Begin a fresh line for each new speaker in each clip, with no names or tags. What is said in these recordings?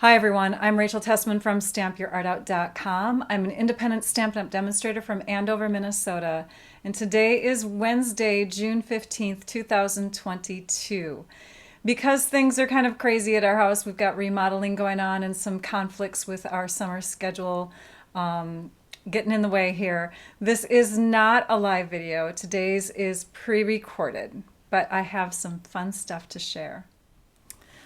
Hi everyone, I'm Rachel Tessman from stampyourartout.com. I'm an independent Stampin' Up! Demonstrator from Andover, Minnesota, and today is Wednesday, June 15th, 2022. Because things are kind of crazy at our house, we've got remodeling going on and some conflicts with our summer schedule getting in the way here. This is not a live video. Today's is pre-recorded, but I have some fun stuff to share.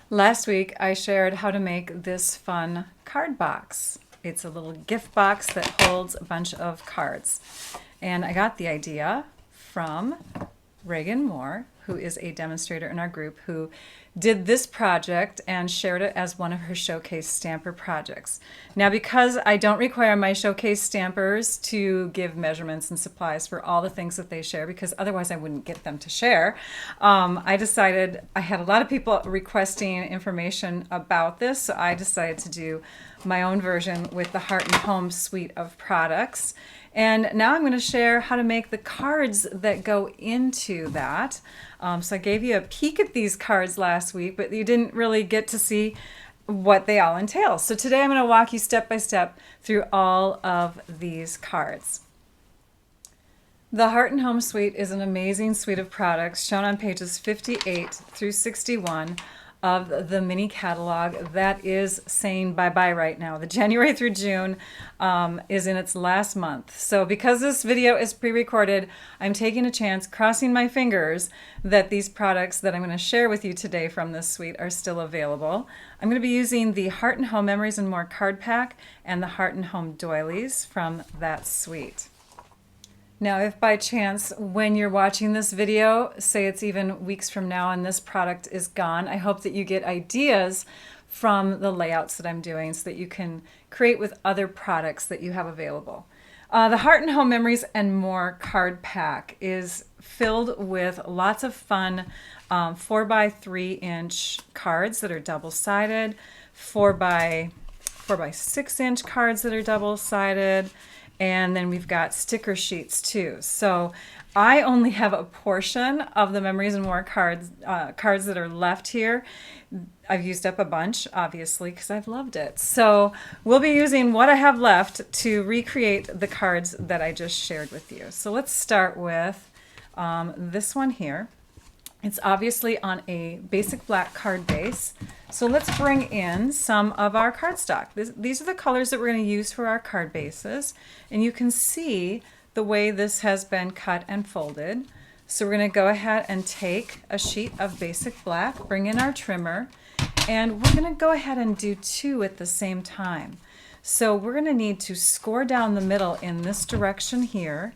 Last week I shared how to make this fun card box. It's a little gift box that holds a bunch of cards. And I got the idea from Reagan Moore, who is a demonstrator in our group, who did this project and shared it as one of her showcase stamper projects. Now, because I don't require my showcase stampers to give measurements and supplies for all the things that they share, because otherwise I wouldn't get them to share, I decided, I had a lot of people requesting information about this, so I decided to do my own version with the Heart and Home suite of products. And now I'm going to share how to make the cards that go into that. So I gave you a peek at these cards last week, but you didn't really get to see what they all entail. So today I'm going to walk you step by step through all of these cards. The Heart and Home Suite is an amazing suite of products shown on pages 58 through 61 of the mini catalog that is saying bye-bye right now. The January through June is in its last month. So because this video is pre-recorded, I'm taking a chance, crossing my fingers, that these products that I'm going to share with you today from this suite are still available. I'm going to be using the Heart and Home Memories and More card pack and the Heart and Home doilies from that suite. Now, if by chance, when you're watching this video, say it's even weeks from now and this product is gone, I hope that you get ideas from the layouts that I'm doing so that you can create with other products that you have available. The Heart and Home Memories and More card pack is filled with lots of fun 4x3" cards that are double-sided, 4x6" cards that are double-sided, and then we've got sticker sheets too. So I only have a portion of the Memories and More cards that are left here. I've used up a bunch, obviously, because I've loved it. So we'll be using what I have left to recreate the cards that I just shared with you. So let's start with this one here. It's obviously on a basic black card base. So let's bring in some of our cardstock. These are the colors that we're going to use for our card bases. And you can see the way this has been cut and folded. So we're going to go ahead and take a sheet of basic black, bring in our trimmer, and we're going to go ahead and do two at the same time. So we're going to need to score down the middle in this direction here.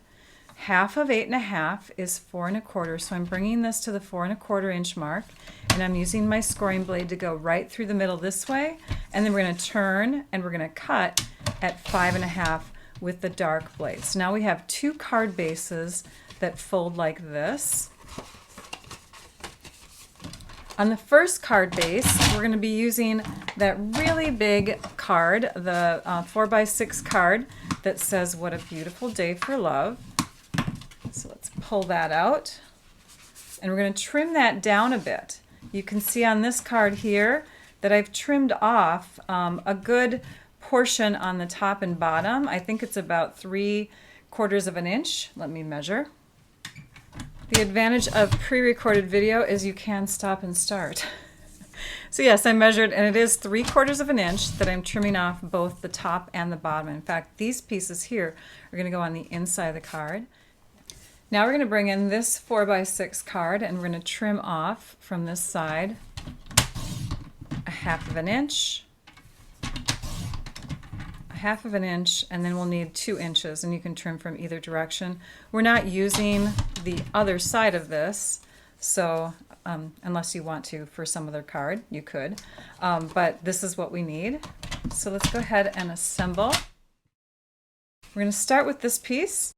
Half of 8.5 is 4 1/4, so I'm bringing this to the 4 1/4 inch mark, and I'm using my scoring blade to go right through the middle this way, and then we're going to turn and we're going to cut at 5 1/2 with the dark blade. So now we have two card bases that fold like this. On the first card base, we're going to be using that really big card, the 4x6 card that says, "What a Beautiful Day for Love." So let's pull that out, and we're going to trim that down a bit. You can see on this card here that I've trimmed off a good portion on the top and bottom. I think it's about 3/4 of an inch. Let me measure. The advantage of pre-recorded video is you can stop and start. So yes, I measured, and it is 3/4 of an inch that I'm trimming off both the top and the bottom. In fact, these pieces here are going to go on the inside of the card. Now we're going to bring in this 4x6 card, and we're going to trim off from this side 1/2 of an inch, 1/2 of an inch, and then we'll need 2 inches, and you can trim from either direction. We're not using the other side of this, so unless you want to for some other card, you could, but this is what we need. So let's go ahead and assemble. We're going to start with this piece.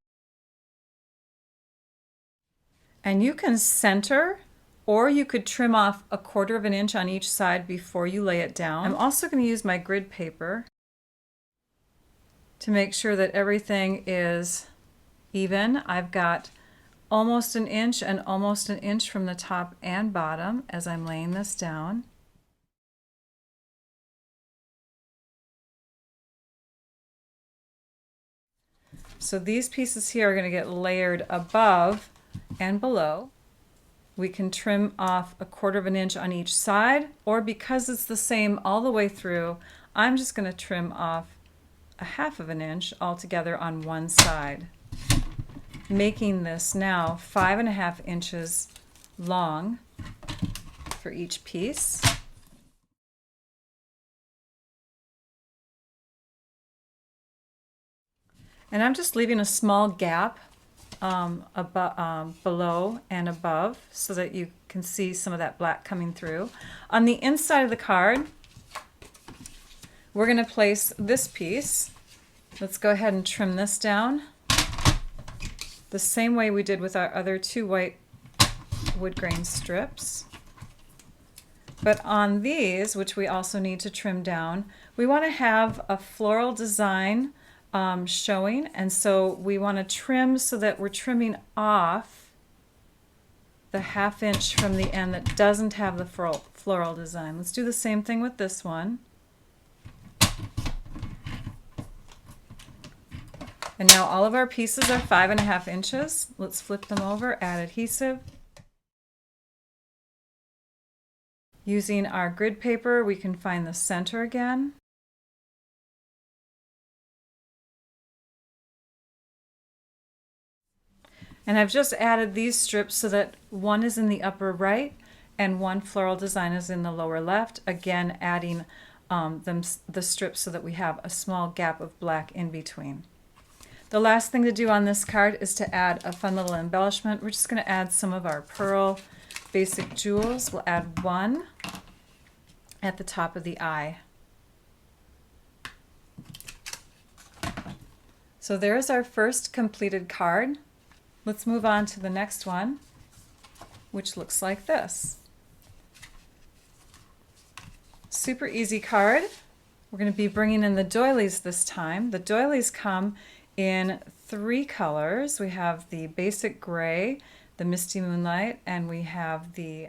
And you can center, or you could trim off 1/4 of an inch on each side before you lay it down. I'm also going to use my grid paper to make sure that everything is even. I've got almost an inch and almost an inch from the top and bottom as I'm laying this down. So these pieces here are going to get layered above and below. We can trim off 1/4 inch on each side, or because it's the same all the way through, I'm just going to trim off 1/2 inch altogether on one side, making this now 5.5 inches long for each piece. And I'm just leaving a small gap below and above so that you can see some of that black coming through. On the inside of the card, we're going to place this piece. Let's go ahead and trim this down the same way we did with our other 2 white wood grain strips. But on these, which we also need to trim down, we want to have a floral design showing, and so we want to trim so that we're trimming off the 1/2 inch from the end that doesn't have the floral design. Let's do the same thing with this one. And now all of our pieces are 5.5 inches. Let's flip them over, add adhesive. Using our grid paper, we can find the center again. And I've just added these strips so that one is in the upper right and one floral design is in the lower left. Again, adding the strips so that we have a small gap of black in between. The last thing to do on this card is to add a fun little embellishment. We're just going to add some of our pearl basic jewels. We'll add one at the top of the eye. So there's our first completed card. Let's move on to the next one, which looks like this. Super easy card. We're going to be bringing in the doilies this time. The doilies come in 3 colors. We have the basic gray, the misty moonlight, and we have the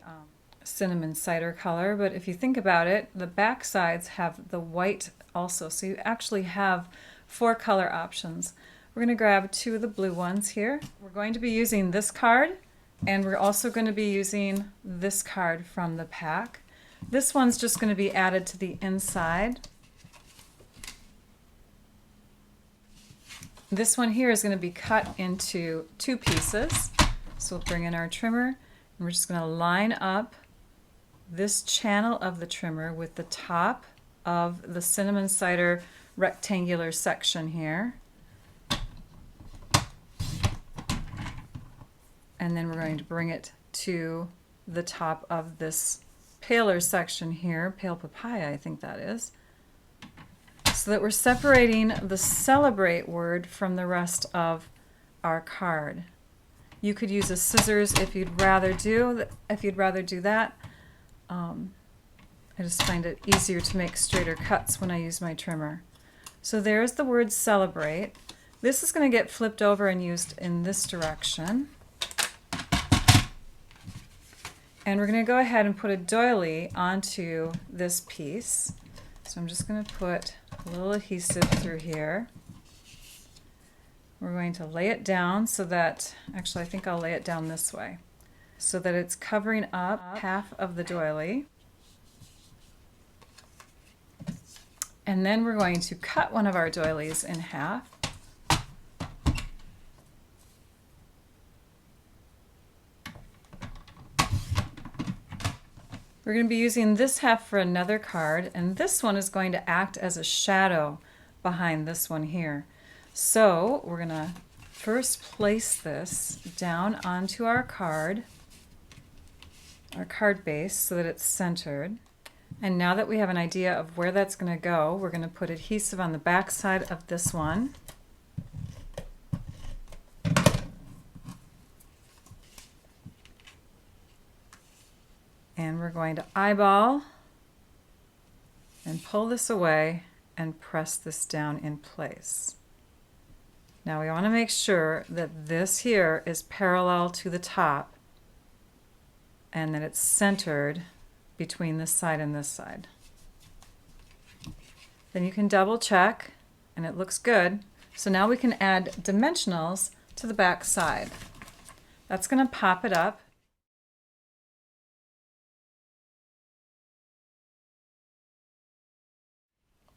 cinnamon cider color. But if you think about it, the back sides have the white also, so you actually have 4 color options. We're going to grab 2 of the blue ones here. We're going to be using this card, and we're also going to be using this card from the pack. This one's just going to be added to the inside. This one here is going to be cut into 2 pieces. So we'll bring in our trimmer, and we're just going to line up this channel of the trimmer with the top of the cinnamon cider rectangular section here. And then we're going to bring it to the top of this paler section here, pale papaya I think that is, so that we're separating the celebrate word from the rest of our card. You could use a scissors if you'd rather do that. I just find it easier to make straighter cuts when I use my trimmer. So there's the word celebrate. This is going to get flipped over and used in this direction. And we're going to go ahead and put a doily onto this piece. So I'm just going to put a little adhesive through here. We're going to lay it down so that, actually I think I'll lay it down this way, so that it's covering up half of the doily. And then we're going to cut one of our doilies in half. We're going to be using this half for another card, and this one is going to act as a shadow behind this one here. So we're going to first place this down onto our card base so that it's centered. And now that we have an idea of where that's going to go, we're going to put adhesive on the back side of this one. And we're going to eyeball and pull this away and press this down in place. Now we want to make sure that this here is parallel to the top and that it's centered between this side and this side. Then you can double check and it looks good. So now we can add dimensionals to the back side. That's going to pop it up.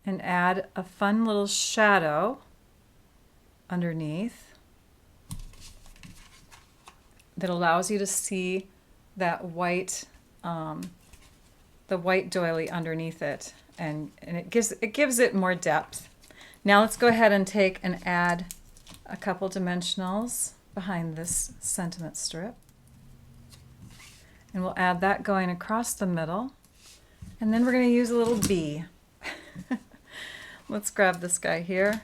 And add a fun little shadow underneath that allows you to see that white, the white doily underneath it, and it gives it more depth. Now let's go ahead and take and add a couple dimensionals behind this sentiment strip, and we'll add that going across the middle, and then we're going to use a little bee. Let's grab this guy here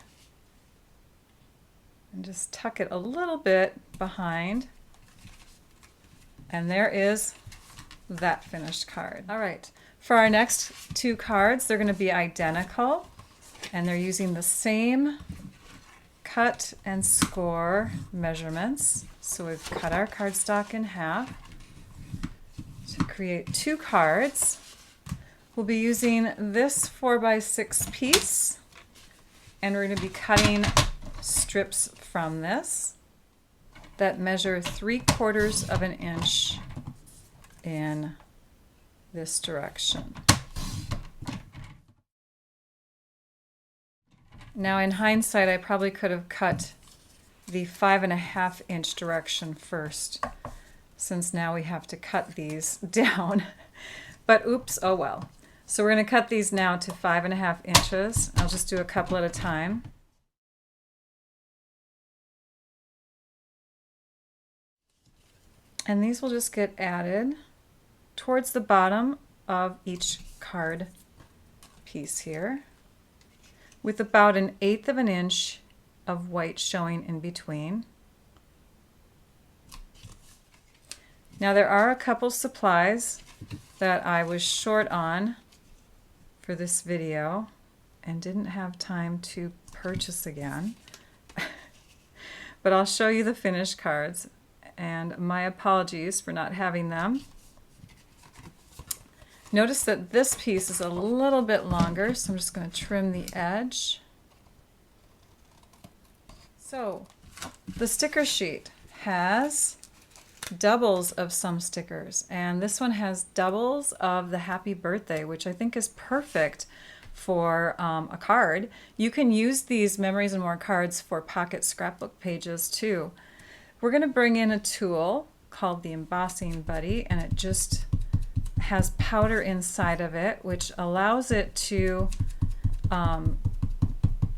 and just tuck it a little bit behind. And there is that finished card. All right, for our next two cards, they're going to be identical, and they're using the same cut and score measurements. So we've cut our cardstock in half to create two cards. We'll be using this 4x6 piece, and we're going to be cutting strips from this that measure 3/4 of an inch in this direction. Now in hindsight, I probably could have cut the 5.5 inch direction first, since now we have to cut these down. But oops, oh well. So we're going to cut these now to 5.5 inches. I'll just do a couple at a time. And these will just get added towards the bottom of each card piece here, with about 1/8 of an inch of white showing in between. Now there are a couple supplies that I was short on for this video and didn't have time to purchase again. But I'll show you the finished cards, and my apologies for not having them. Notice that this piece is a little bit longer, so I'm just going to trim the edge. So the sticker sheet has doubles of some stickers, and this one has doubles of the happy birthday, which I think is perfect for a card. You can use these Memories and More cards for pocket scrapbook pages too. We're going to bring in a tool called the Embossing Buddy, and it just has powder inside of it, which allows it to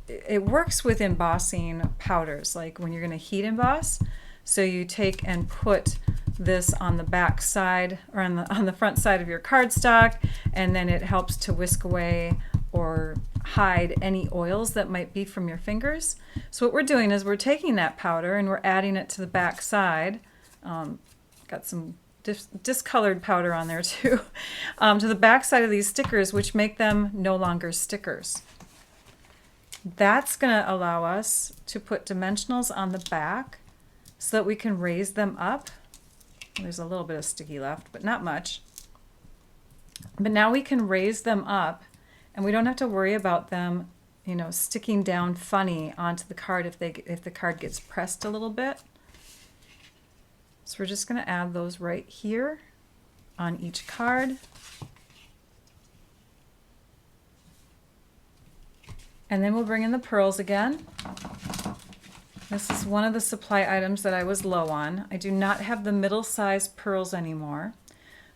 it works with embossing powders, like when you're going to heat emboss. So you take and put this on the back side or on the front side of your cardstock, and then it helps to whisk away or hide any oils that might be from your fingers. So what we're doing is we're taking that powder and we're adding it to the back side. Got some discolored powder on there too, to the back side of these stickers, which make them no longer stickers. That's going to allow us to put dimensionals on the back so that we can raise them up. There's a little bit of sticky left, but not much. But now we can raise them up, and we don't have to worry about them, you know, sticking down funny onto the card if the card gets pressed a little bit. So we're just going to add those right here on each card. And then we'll bring in the pearls again. This is one of the supply items that I was low on. I do not have the middle-sized pearls anymore.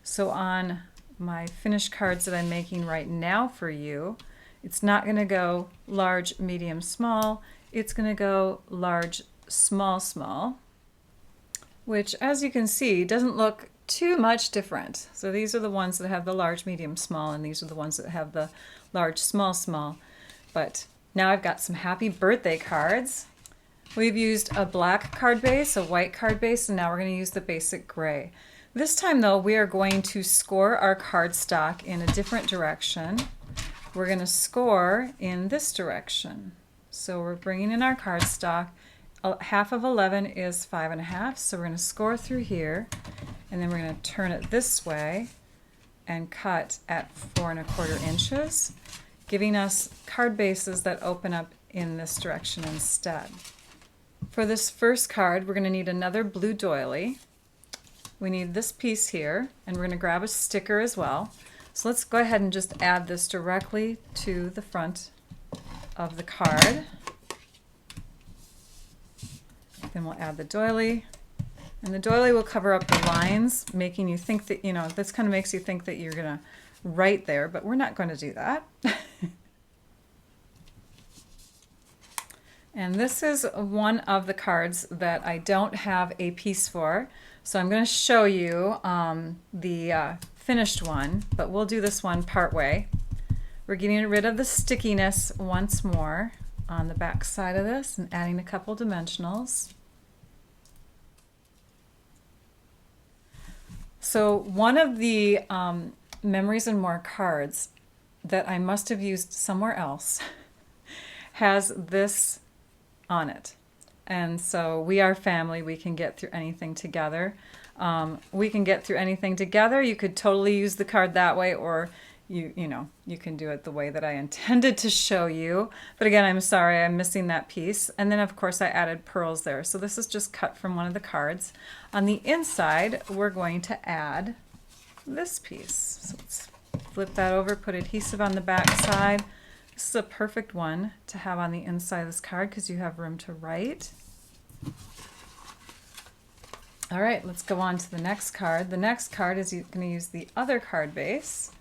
So on my finished cards that I'm making right now for you, it's not going to go large, medium, small. It's going to go large, small, small, which, as you can see, doesn't look too much different. So these are the ones that have the large, medium, small, and these are the ones that have the large, small, small. But now I've got some happy birthday cards. We've used a black card base, a white card base, and now we're going to use the basic gray. This time though, we are going to score our cardstock in a different direction. We're going to score in this direction. So we're bringing in our cardstock. Half of 11 is 5.5, so we're going to score through here, and then we're going to turn it this way and cut at 4 1/4 inches, giving us card bases that open up in this direction instead. For this first card, we're going to need another blue doily. We need this piece here, and we're going to grab a sticker as well. So let's go ahead and just add this directly to the front of the card. Then we'll add the doily. And the doily will cover up the lines, making you think that, you know, this kind of makes you think that you're going to write there, but we're not going to do that. And this is one of the cards that I don't have a piece for. So I'm going to show you the finished one, but we'll do this one part way. We're getting rid of the stickiness once more on the back side of this and adding a couple dimensionals. So one of the Memories and More cards that I must have used somewhere else has this on it. And so we are family. We can get through anything together. We can get through anything together. You could totally use the card that way, or you can do it the way that I intended to show you. But again, I'm sorry, I'm missing that piece. And then of course I added pearls there. So this is just cut from one of the cards. On the inside, we're going to add this piece. So let's flip that over, put adhesive on the back side. This is a perfect one to have on the inside of this card because you have room to write. All right, let's go on to the next card. The next card is going to use the other card base.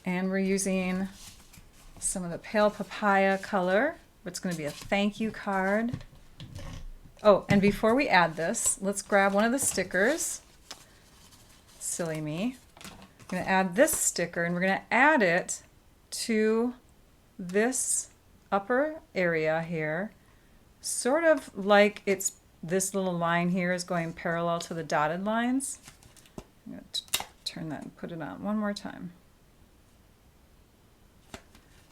And we're using some of the pale papaya color. It's going to be a thank you card. Oh, and before we add this, let's grab one of the stickers. Silly me. I'm going to add this sticker, and we're going to add it to this upper area here, sort of like it's this little line here is going parallel to the dotted lines. I'm going to turn that and put it on one more time.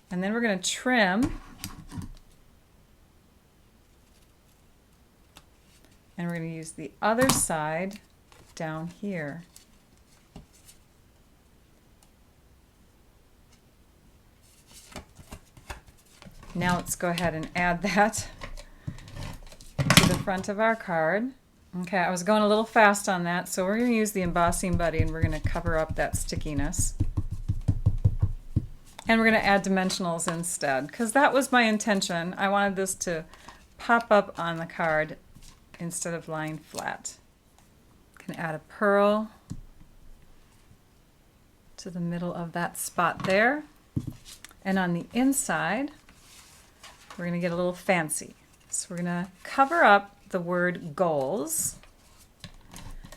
And then we're going to trim, and we're going to use the other side down here. Now let's go ahead and add that to the front of our card. Okay, I was going a little fast on that, so we're going to use the embossing buddy and we're going to cover up that stickiness. And we're going to add dimensionals instead, because that was my intention. I wanted this to pop up on the card instead of lying flat. Can add a pearl to the middle of that spot there. And on the inside, we're going to get a little fancy. So we're going to cover up the word goals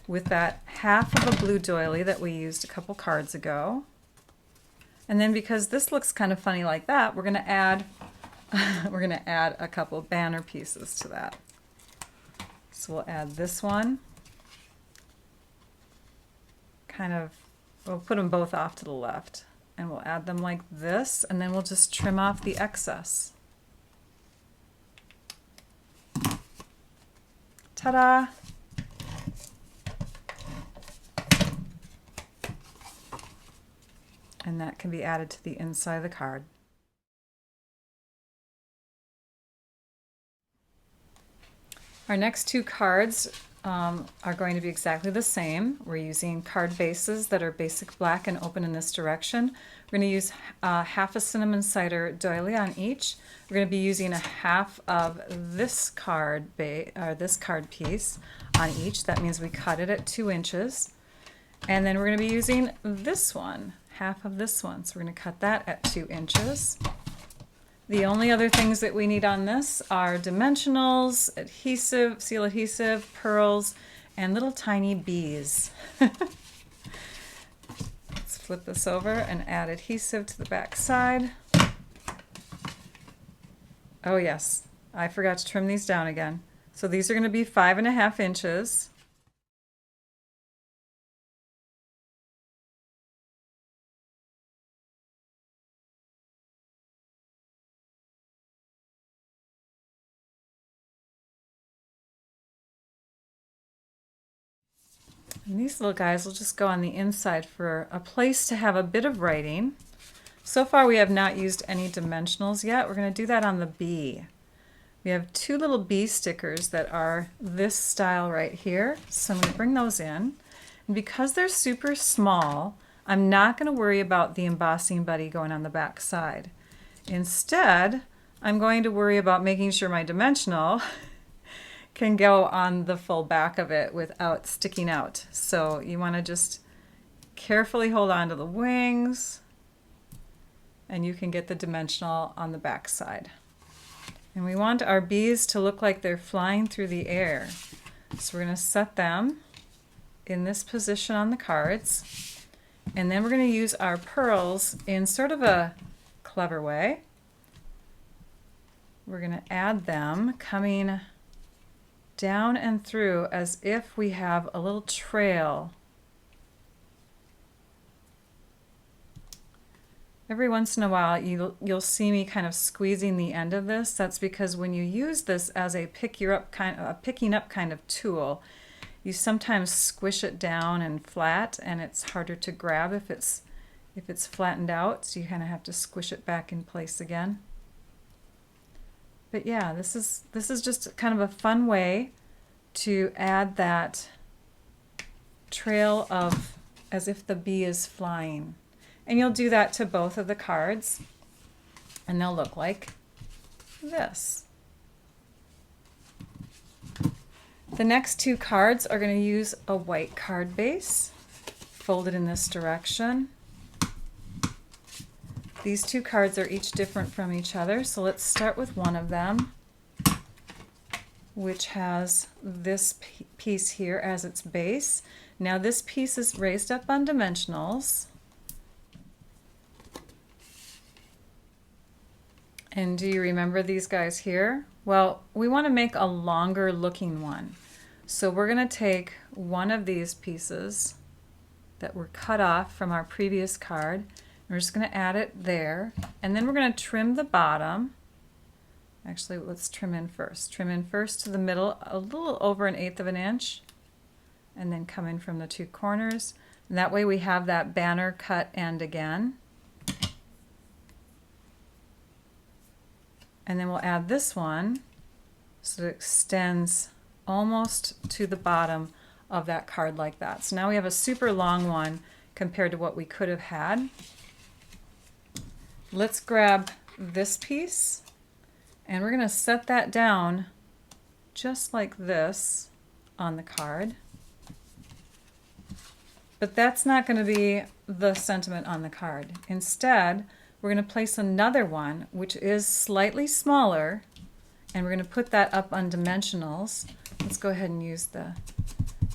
with that half of a blue doily that we used a couple cards ago. And then because this looks kind of funny like that, we're going to add a couple banner pieces to that. So we'll add this one. We'll put them both off to the left, and we'll add them like this, and then we'll just trim off the excess. Ta-da! And that can be added to the inside of the card. Our next two cards are going to be exactly the same. We're using card bases that are basic black and open in this direction. We're going to use half a cinnamon cider doily on each. We're going to be using a half of this card piece on each. That means we cut it at 2 inches. And then we're going to be using this one, half of this one. So we're going to cut that at 2 inches. The only other things that we need on this are dimensionals, adhesive, seal adhesive, pearls, and little tiny bees. Let's flip this over and add adhesive to the back side. Oh yes, I forgot to trim these down again. So these are going to be 5.5 inches. And these little guys will just go on the inside for a place to have a bit of writing. So far we have not used any dimensionals yet. We're going to do that on the bee. We have two little bee stickers that are this style right here. So I'm going to bring those in. And because they're super small, I'm not going to worry about the embossing buddy going on the back side. Instead, I'm going to worry about making sure my dimensional can go on the full back of it without sticking out. So you want to just carefully hold on to the wings, and you can get the dimensional on the back side. And we want our bees to look like they're flying through the air. So we're going to set them in this position on the cards. And then we're going to use our pearls in sort of a clever way. We're going to add them coming down and through as if we have a little trail. Every once in a while you'll see me kind of squeezing the end of this. That's because when you use this as a picking up kind of tool, you sometimes squish it down and flat, and it's harder to grab if it's flattened out, so you kind of have to squish it back in place again. But yeah, this is just kind of a fun way to add that trail of as if the bee is flying. And you'll do that to both of the cards, and they'll look like this. The next two cards are going to use a white card base, folded in this direction. These two cards are each different from each other, so let's start with one of them, which has this piece here as its base. Now this piece is raised up on dimensionals. And do you remember these guys here? Well, we want to make a longer looking one. So we're going to take one of these pieces that were cut off from our previous card, and we're just going to add it there. And then we're going to trim the bottom. Actually, let's trim in first. Trim in first to the middle, a little over 1/8 of an inch, and then come in from the two corners. And that way we have that banner cut end again. And then we'll add this one so it extends almost to the bottom of that card like that. So now we have a super long one compared to what we could have had. Let's grab this piece, and we're going to set that down just like this on the card. But that's not going to be the sentiment on the card. Instead, we're going to place another one, which is slightly smaller, and we're going to put that up on dimensionals. Let's go ahead and use the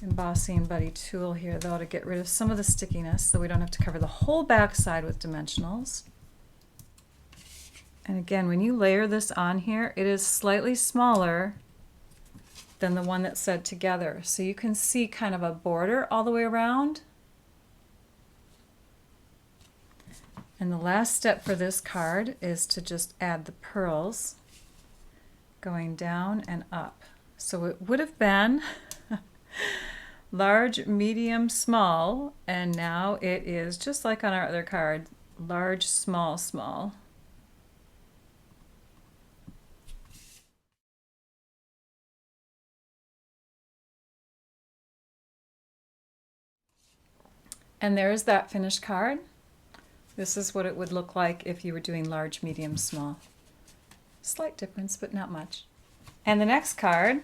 embossing buddy tool here, though, to get rid of some of the stickiness so we don't have to cover the whole back side with dimensionals. And again, when you layer this on here, it is slightly smaller than the one that's said together. So you can see kind of a border all the way around. And the last step for this card is to just add the pearls going down and up. So it would have been large, medium, small, and now it is just like on our other card, large, small, small. And there's that finished card. This is what it would look like if you were doing large, medium, small. Slight difference, but not much. And the next card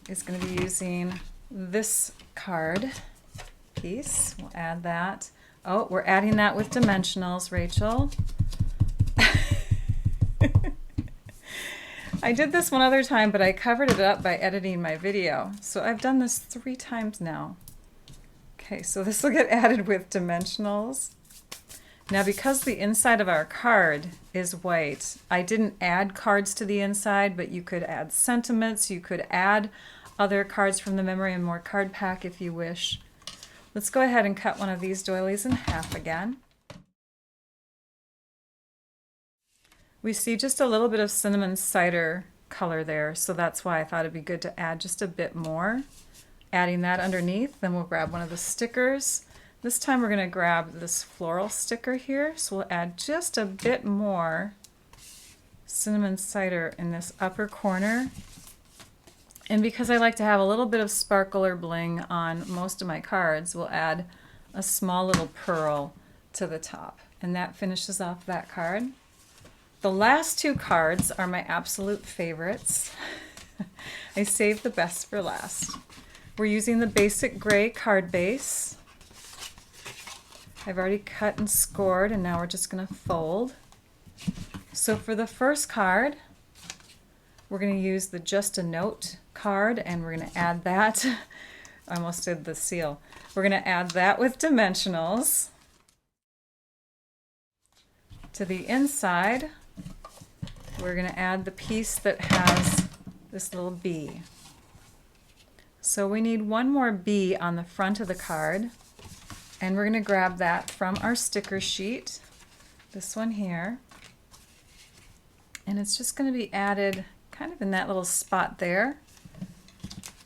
is going to be using this card piece. We'll add that. Oh, we're adding that with dimensionals, Rachel. I did this one other time, but I covered it up by editing my video. So I've done this 3 times now. Okay, so this will get added with dimensionals. Now, because the inside of our card is white, I didn't add cards to the inside, but you could add sentiments, you could add other cards from the Memory and More card pack if you wish. Let's go ahead and cut one of these doilies in half again. We see just a little bit of cinnamon cider color there, so that's why I thought it'd be good to add just a bit more. Adding that underneath, then we'll grab one of the stickers This time we're going to grab this floral sticker here, so we'll add just a bit more cinnamon cider in this upper corner. And because I like to have a little bit of sparkle or bling on most of my cards, we'll add a small little pearl to the top. And that finishes off that card. The last two cards are my absolute favorites. I saved the best for last. We're using the basic gray card base. I've already cut and scored, and now we're just going to fold. So for the first card, we're going to use the Just a Note card, and we're going to add that. I almost did the seal. We're going to add that with dimensionals. To the inside, we're going to add the piece that has this little bee. So we need one more bee on the front of the card. And we're going to grab that from our sticker sheet, this one here. And it's just going to be added kind of in that little spot there.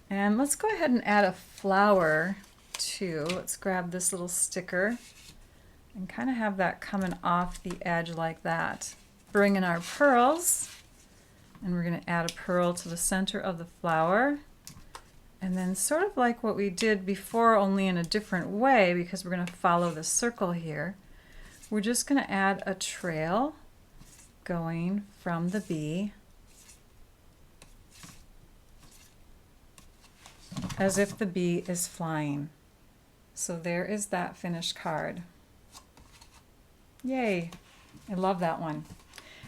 And let's go ahead and add a flower too. Let's grab this little sticker and kind of have that coming off the edge like that. Bring in our pearls, and we're going to add a pearl to the center of the flower. And then sort of like what we did before, only in a different way, because we're going to follow the circle here, we're just going to add a trail going from the bee as if the bee is flying. So there is that finished card. Yay! I love that one.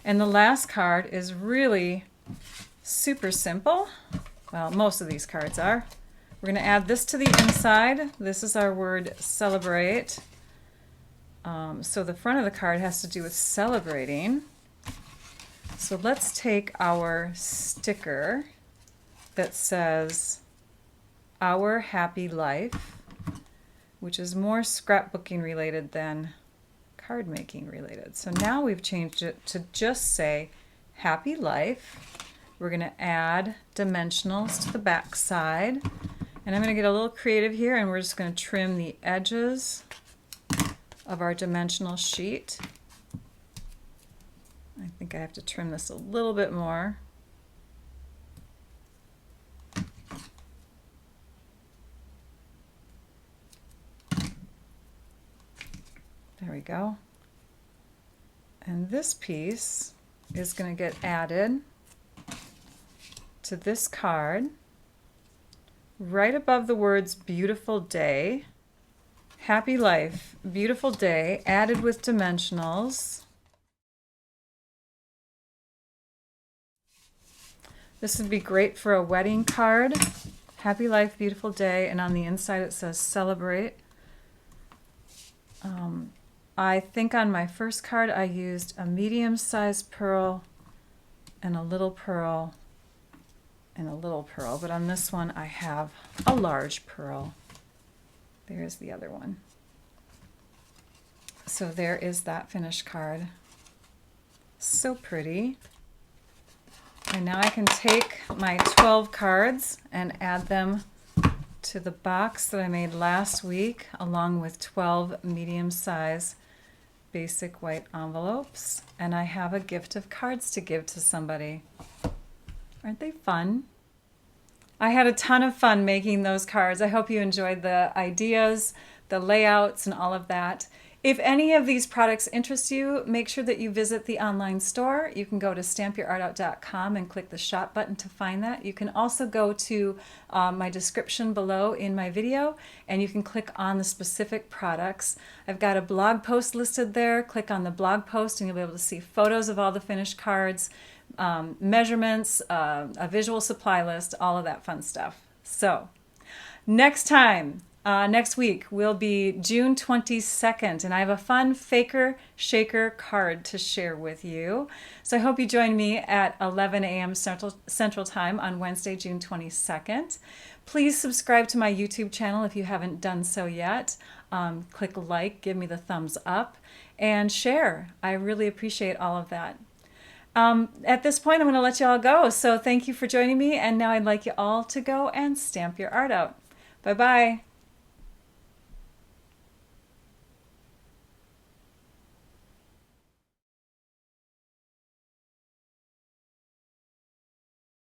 And the last card is really super simple. Well, most of these cards are. We're going to add this to the inside. This is our word celebrate. So the front of the card has to do with celebrating. So let's take our sticker that says Our Happy Life, which is more scrapbooking related than card making related. So now we've changed it to just say Happy Life. We're going to add dimensionals to the back side. And I'm going to get a little creative here, and we're just going to trim the edges of our dimensional sheet. I think I have to trim this a little bit more. There we go. And this piece is going to get added to this card right above the words beautiful day. Happy Life, beautiful day, added with dimensionals. This would be great for a wedding card. Happy Life, beautiful day, and on the inside it says celebrate. I think on my first card I used a medium-sized pearl and a little pearl and a little pearl, but on this one I have a large pearl. There's the other one. So there is that finished card. So pretty. And now I can take my 12 cards and add them to the box that I made last week, along with 12 medium-size basic white envelopes. And I have a gift of cards to give to somebody. Aren't they fun? I had a ton of fun making those cards. I hope you enjoyed the ideas, the layouts, and all of that. If any of these products interest you, make sure that you visit the online store. You can go to stampyourartout.com and click the shop button to find that. You can also go to my description below in my video, and you can click on the specific products. I've got a blog post listed there. Click on the blog post and you'll be able to see photos of all the finished cards, measurements, a visual supply list, all of that fun stuff. So next time, next week will be June 22nd, and I have a fun Faker Shaker card to share with you. So I hope you join me at 11 a.m. Central Time on Wednesday, June 22nd. Please subscribe to my YouTube channel if you haven't done so yet. Click like, give me the thumbs up, and share. I really appreciate all of that. At this point, I'm going to let you all go. So thank you for joining me, and now I'd like you all to go and stamp your art out. Bye-bye.